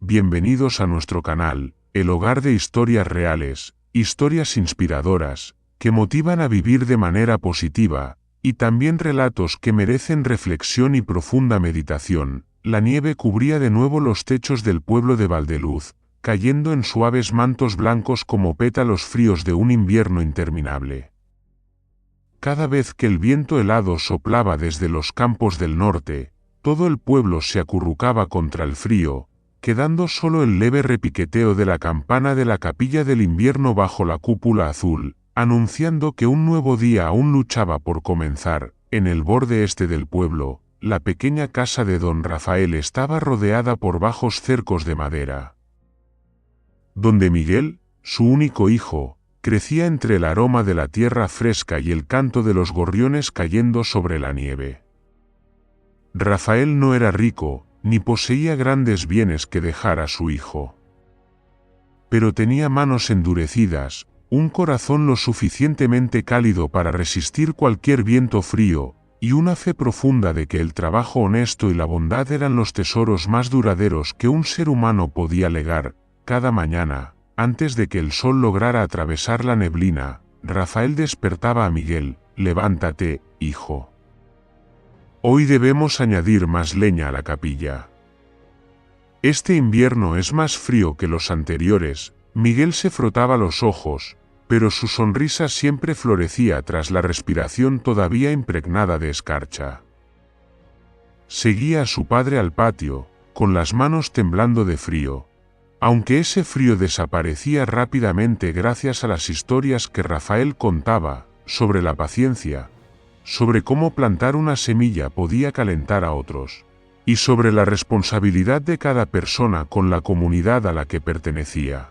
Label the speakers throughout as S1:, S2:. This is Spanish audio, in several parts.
S1: bienvenidos a nuestro canal, el hogar de historias reales, historias inspiradoras, que motivan a vivir de manera positiva, y también relatos que merecen reflexión y profunda meditación. La nieve cubría de nuevo los techos del pueblo de Valdeluz, cayendo en suaves mantos blancos como pétalos fríos de un invierno interminable. Cada vez que el viento helado soplaba desde los campos del norte, todo el pueblo se acurrucaba contra el frío, quedando solo el leve repiqueteo de la campana de la capilla del invierno bajo la cúpula azul, anunciando que un nuevo día aún luchaba por comenzar. En el borde este del pueblo, la pequeña casa de don Rafael estaba rodeada por bajos cercos de madera, donde Miguel, su único hijo, crecía entre el aroma de la tierra fresca y el canto de los gorriones cayendo sobre la nieve. Rafael no era rico, ni poseía grandes bienes que dejar a su hijo. Pero tenía manos endurecidas, un corazón lo suficientemente cálido para resistir cualquier viento frío, y una fe profunda de que el trabajo honesto y la bondad eran los tesoros más duraderos que un ser humano podía legar. Cada mañana, antes de que el sol lograra atravesar la neblina, Rafael despertaba a Miguel. «Levántate, hijo. Hoy debemos añadir más leña a la capilla. Este invierno es más frío que los anteriores». Miguel se frotaba los ojos, pero su sonrisa siempre florecía tras la respiración todavía impregnada de escarcha. Seguía a su padre al patio, con las manos temblando de frío, aunque ese frío desaparecía rápidamente gracias a las historias que Rafael contaba, sobre la paciencia, sobre cómo plantar una semilla podía calentar a otros, y sobre la responsabilidad de cada persona con la comunidad a la que pertenecía.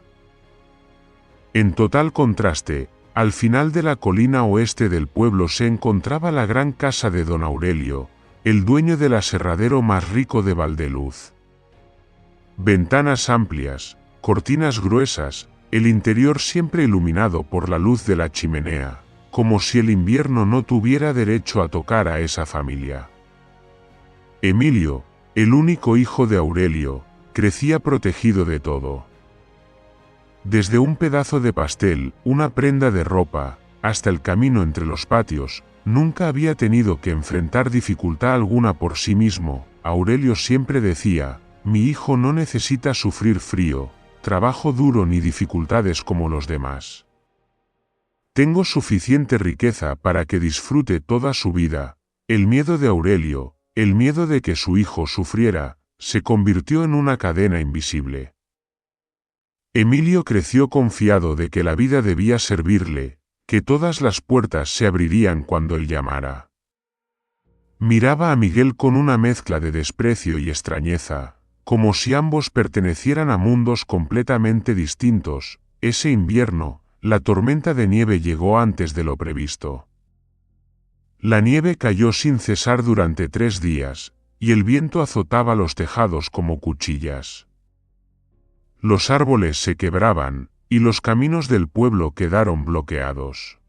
S1: En total contraste, al final de la colina oeste del pueblo se encontraba la gran casa de don Aurelio, el dueño del aserradero más rico de Valdeluz. Ventanas amplias, cortinas gruesas, el interior siempre iluminado por la luz de la chimenea, como si el invierno no tuviera derecho a tocar a esa familia. Emilio, el único hijo de Aurelio, crecía protegido de todo. Desde un pedazo de pastel, una prenda de ropa, hasta el camino entre los patios, nunca había tenido que enfrentar dificultad alguna por sí mismo. Aurelio siempre decía: «Mi hijo no necesita sufrir frío, trabajo duro ni dificultades como los demás. Tengo suficiente riqueza para que disfrute toda su vida». El miedo de Aurelio, el miedo de que su hijo sufriera, se convirtió en una cadena invisible. Emilio creció confiado de que la vida debía servirle, que todas las puertas se abrirían cuando él llamara. Miraba a Miguel con una mezcla de desprecio y extrañeza, como si ambos pertenecieran a mundos completamente distintos. Ese invierno, la tormenta de nieve llegó antes de lo previsto. La nieve cayó sin cesar durante 3 días, y el viento azotaba los tejados como cuchillas. Los árboles se quebraban, y los caminos del pueblo quedaron bloqueados.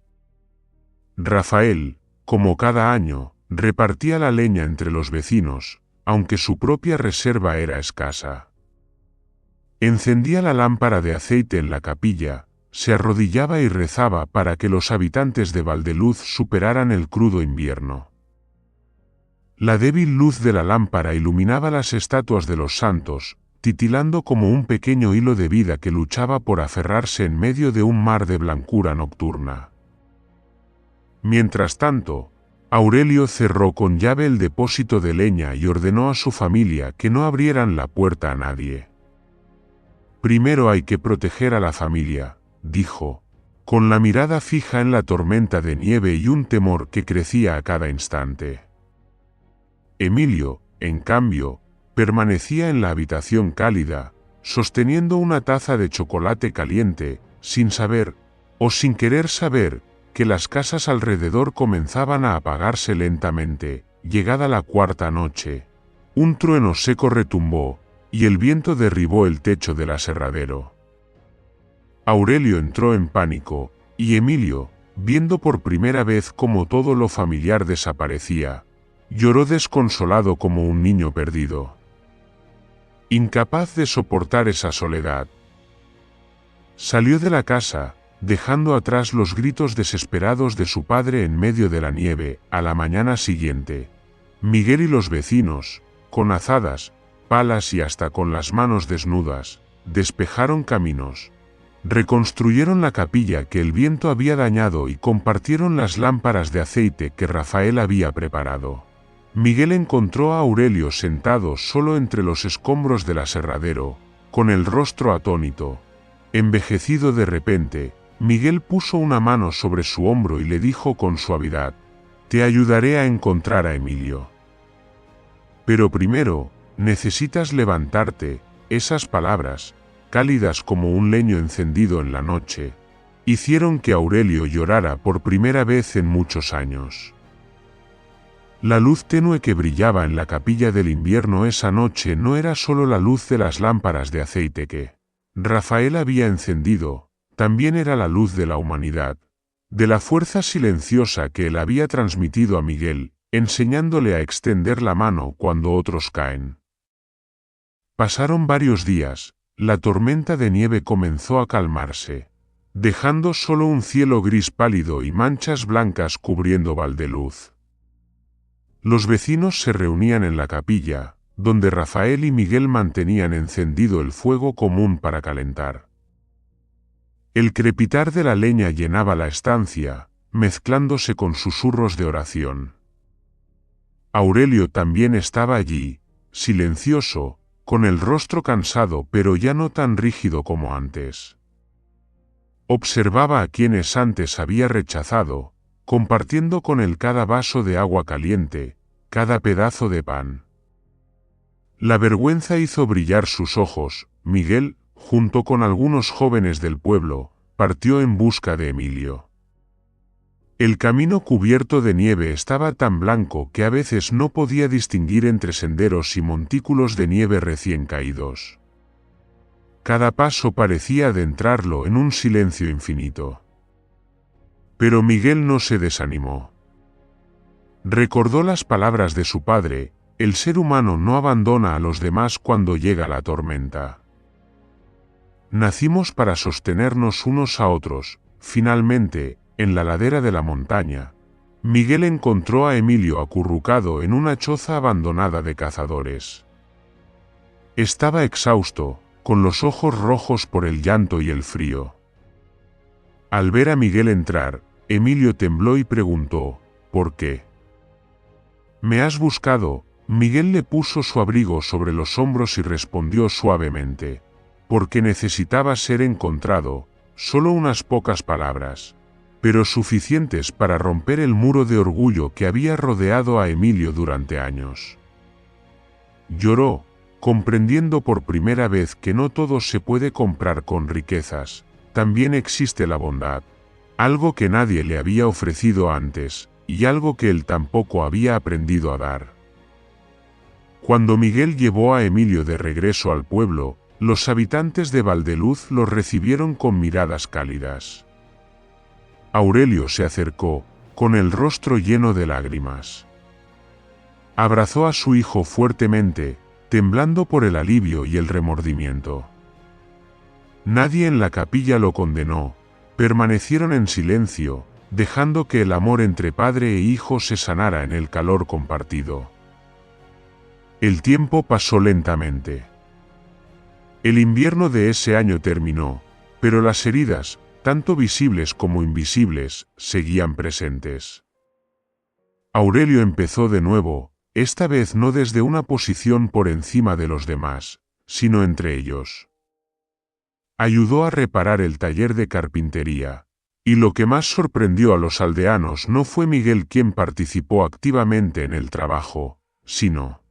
S1: Rafael, como cada año, repartía la leña entre los vecinos, aunque su propia reserva era escasa. Encendía la lámpara de aceite en la capilla, se arrodillaba y rezaba para que los habitantes de Valdeluz superaran el crudo invierno. La débil luz de la lámpara iluminaba las estatuas de los santos, titilando como un pequeño hilo de vida que luchaba por aferrarse en medio de un mar de blancura nocturna. Mientras tanto, Aurelio cerró con llave el depósito de leña y ordenó a su familia que no abrieran la puerta a nadie. «Primero hay que proteger a la familia», dijo, con la mirada fija en la tormenta de nieve y un temor que crecía a cada instante. Emilio, en cambio, permanecía en la habitación cálida, sosteniendo una taza de chocolate caliente, sin saber, o sin querer saber, que las casas alrededor comenzaban a apagarse lentamente. Llegada la 4ª noche, un trueno seco retumbó, y el viento derribó el techo del aserradero. Aurelio entró en pánico, y Emilio, viendo por primera vez cómo todo lo familiar desaparecía, lloró desconsolado como un niño perdido. incapaz de soportar esa soledad. Salió de la casa, dejando atrás los gritos desesperados de su padre en medio de la nieve. A la mañana siguiente, Miguel y los vecinos, con azadas, palas y hasta con las manos desnudas, despejaron caminos. Reconstruyeron la capilla que el viento había dañado y compartieron las lámparas de aceite que Rafael había preparado. Miguel encontró a Aurelio sentado solo entre los escombros del aserradero, con el rostro atónito. Envejecido de repente, Miguel puso una mano sobre su hombro y le dijo con suavidad: «Te ayudaré a encontrar a Emilio. Pero primero, necesitas levantarte». Esas palabras, cálidas como un leño encendido en la noche, hicieron que Aurelio llorara por primera vez en muchos años. La luz tenue que brillaba en la capilla del invierno esa noche no era solo la luz de las lámparas de aceite que Rafael había encendido, también era la luz de la humanidad, de la fuerza silenciosa que él había transmitido a Miguel, enseñándole a extender la mano cuando otros caen. Pasaron varios días, la tormenta de nieve comenzó a calmarse, dejando solo un cielo gris pálido y manchas blancas cubriendo Valdeluz. Los vecinos se reunían en la capilla, donde Rafael y Miguel mantenían encendido el fuego común para calentar. El crepitar de la leña llenaba la estancia, mezclándose con susurros de oración. Aurelio también estaba allí, silencioso, con el rostro cansado pero ya no tan rígido como antes. Observaba a quienes antes había rechazado, compartiendo con él cada vaso de agua caliente, cada pedazo de pan. La vergüenza hizo brillar sus ojos. Miguel, junto con algunos jóvenes del pueblo, partió en busca de Emilio. El camino cubierto de nieve estaba tan blanco que a veces no podía distinguir entre senderos y montículos de nieve recién caídos. Cada paso parecía adentrarlo en un silencio infinito. Pero Miguel no se desanimó. Recordó las palabras de su padre: el ser humano no abandona a los demás cuando llega la tormenta. Nacimos para sostenernos unos a otros. Finalmente, en la ladera de la montaña, Miguel encontró a Emilio acurrucado en una choza abandonada de cazadores. Estaba exhausto, con los ojos rojos por el llanto y el frío. Al ver a Miguel entrar, Emilio tembló y preguntó: «¿Por qué me has buscado?». Miguel le puso su abrigo sobre los hombros y respondió suavemente: «Porque necesitaba ser encontrado». Solo unas pocas palabras, pero suficientes para romper el muro de orgullo que había rodeado a Emilio durante años. Lloró, comprendiendo por primera vez que no todo se puede comprar con riquezas. También existe la bondad, algo que nadie le había ofrecido antes, y algo que él tampoco había aprendido a dar. Cuando Miguel llevó a Emilio de regreso al pueblo, los habitantes de Valdeluz los recibieron con miradas cálidas. Aurelio se acercó, con el rostro lleno de lágrimas. Abrazó a su hijo fuertemente, temblando por el alivio y el remordimiento. Nadie en la capilla lo condenó, permanecieron en silencio, dejando que el amor entre padre e hijo se sanara en el calor compartido. El tiempo pasó lentamente. El invierno de ese año terminó, pero las heridas, tanto visibles como invisibles, seguían presentes. Aurelio empezó de nuevo, esta vez no desde una posición por encima de los demás, sino entre ellos. Ayudó a reparar el taller de carpintería, y lo que más sorprendió a los aldeanos no fue Miguel quien participó activamente en el trabajo, sino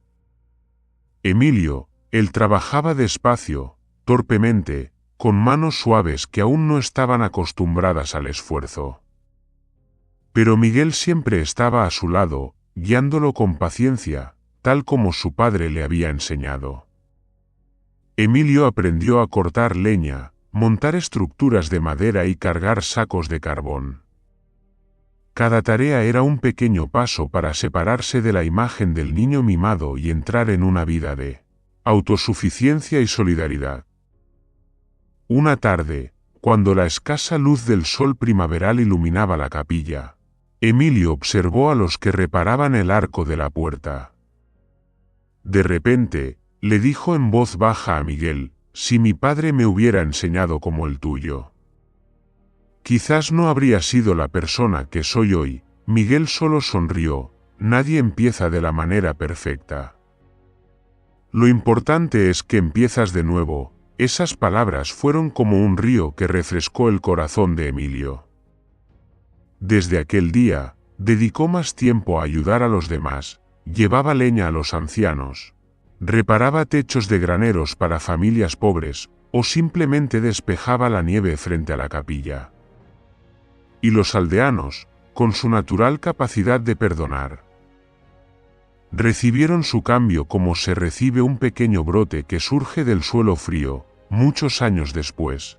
S1: Emilio. Él trabajaba despacio, torpemente, con manos suaves que aún no estaban acostumbradas al esfuerzo. Pero Miguel siempre estaba a su lado, guiándolo con paciencia, tal como su padre le había enseñado. Emilio aprendió a cortar leña, montar estructuras de madera y cargar sacos de carbón. Cada tarea era un pequeño paso para separarse de la imagen del niño mimado y entrar en una vida de autosuficiencia y solidaridad. Una tarde, cuando la escasa luz del sol primaveral iluminaba la capilla, Emilio observó a los que reparaban el arco de la puerta. De repente, le dijo en voz baja a Miguel: «Si mi padre me hubiera enseñado como el tuyo, quizás no habría sido la persona que soy hoy». Miguel solo sonrió. Nadie empieza de la manera perfecta. Lo importante es que empiezas de nuevo. Esas palabras fueron como un río que refrescó el corazón de Emilio. Desde aquel día, dedicó más tiempo a ayudar a los demás, llevaba leña a los ancianos, reparaba techos de graneros para familias pobres, o simplemente despejaba la nieve frente a la capilla. Y los aldeanos, con su natural capacidad de perdonar, recibieron su cambio como se recibe un pequeño brote que surge del suelo frío, muchos años después.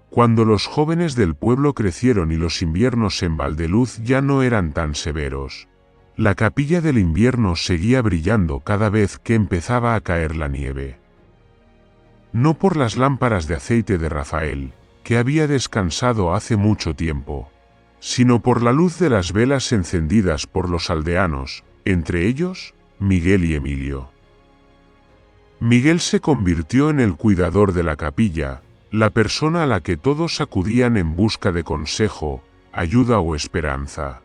S1: Cuando los jóvenes del pueblo crecieron y los inviernos en Valdeluz ya no eran tan severos, la capilla del invierno seguía brillando cada vez que empezaba a caer la nieve. No por las lámparas de aceite de Rafael, que había descansado hace mucho tiempo, sino por la luz de las velas encendidas por los aldeanos, entre ellos, Miguel y Emilio. Miguel se convirtió en el cuidador de la capilla, la persona a la que todos acudían en busca de consejo, ayuda o esperanza.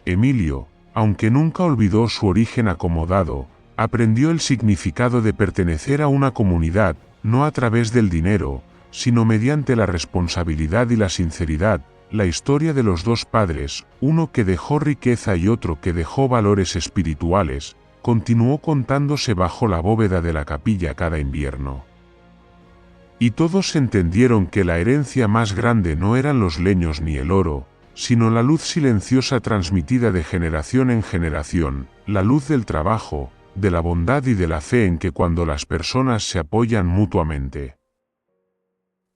S1: Emilio, aunque nunca olvidó su origen acomodado, aprendió el significado de pertenecer a una comunidad, no a través del dinero, sino mediante la responsabilidad y la sinceridad. La historia de los dos padres, uno que dejó riqueza y otro que dejó valores espirituales, continuó contándose bajo la bóveda de la capilla cada invierno. Y todos entendieron que la herencia más grande no eran los leños ni el oro, sino la luz silenciosa transmitida de generación en generación, la luz del trabajo, de la bondad y de la fe en que cuando las personas se apoyan mutuamente.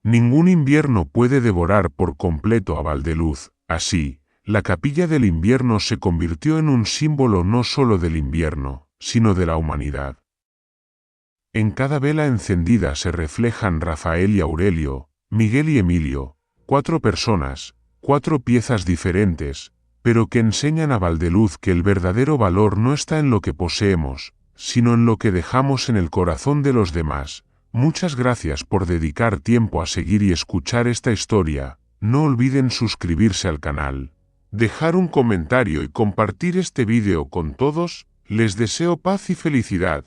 S1: Ningún invierno puede devorar por completo a Valdeluz. Así, la capilla del invierno se convirtió en un símbolo no solo del invierno, sino de la humanidad. En cada vela encendida se reflejan Rafael y Aurelio, Miguel y Emilio, 4 personas, 4 piezas diferentes, pero que enseñan a Valdeluz que el verdadero valor no está en lo que poseemos, sino en lo que dejamos en el corazón de los demás. Muchas gracias por dedicar tiempo a seguir y escuchar esta historia. No olviden suscribirse al canal, dejar un comentario y compartir este vídeo con todos. Les deseo paz y felicidad.